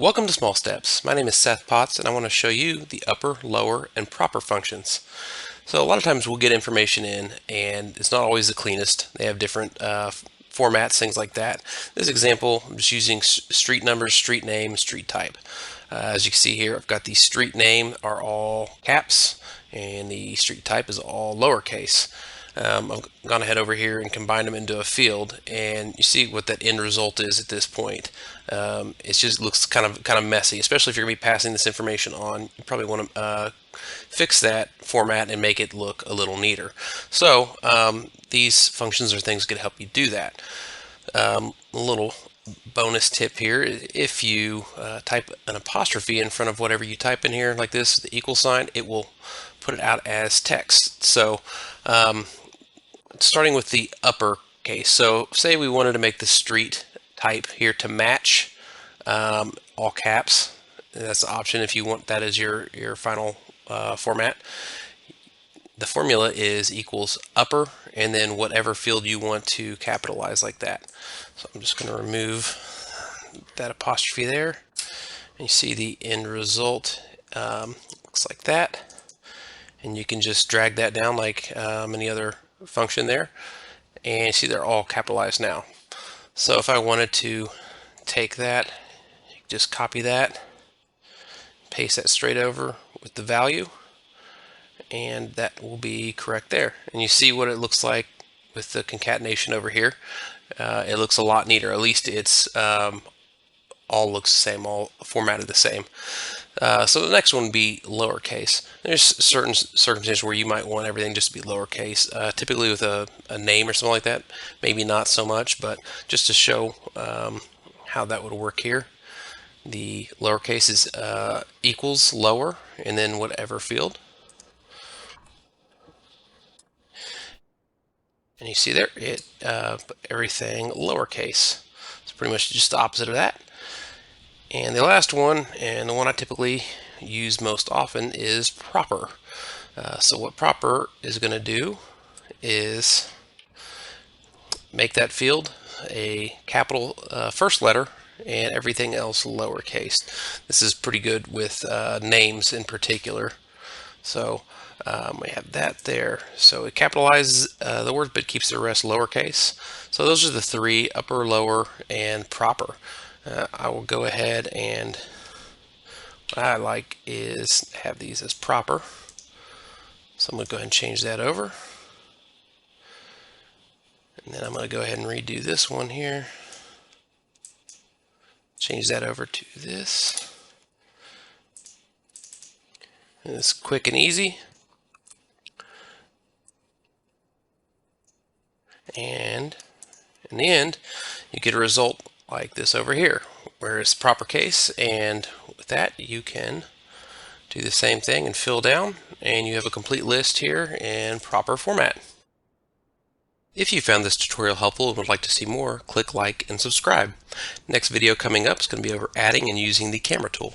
Welcome to Small Steps. My name is Seth Potts and I want to show you the upper, lower, and proper functions. So a lot of times we'll get information in and it's not always the cleanest. They have different formats, things like that. This example, I'm just using street numbers, street name, street type. As you can see here, I've got the street name are all caps and the street type is all lowercase. I've gone ahead over here and combined them into a field, and you see what that end result is at this point. It just looks kind of messy, especially if you're going to be passing this information on. You probably want to fix that format and make it look a little neater. So these functions are things that can help you do that. A little bonus tip here: if you type an apostrophe in front of whatever you type in here, like this, the equal sign, it will put it out as text. So starting with the uppercase. So say we wanted to make the street type here to match all caps. That's the option if you want that as your final format. The formula is equals upper and then whatever field you want to capitalize like that. So I'm just going to remove that apostrophe there. And you see the end result looks like that. And you can just drag that down like any other function there, and see they're all capitalized now. So if I wanted to take that, just copy that, paste that straight over with the value, and that will be correct there. And you see what it looks like with the concatenation over here. It looks a lot neater. At least it's all looks the same, all formatted the same. So the next one would be lowercase. There's certain circumstances where you might want everything just to be lowercase. Typically with a name or something like that, maybe not so much, but just to show how that would work here. The lowercase is equals lower and then whatever field. And you see there, it put everything lowercase. It's pretty much just the opposite of that. And the last one, and the one I typically use most often, is proper. So what proper is going to do is make that field a capital first letter and everything else lowercase. This is pretty good with names in particular. So we have that there. So it capitalizes the word but keeps the rest lowercase. So those are the three: upper, lower, and proper. I will go ahead and what I like is have these as proper. So I'm going to go ahead and change that over. And then I'm going to go ahead and redo this one here. Change that over to this. And it's quick and easy. And in the end, you get a result like this over here, where it's proper case, and with that you can do the same thing and fill down, and you have a complete list here in proper format. If you found this tutorial helpful and would like to see more, click like and subscribe. Next video coming up is going to be over adding and using the camera tool.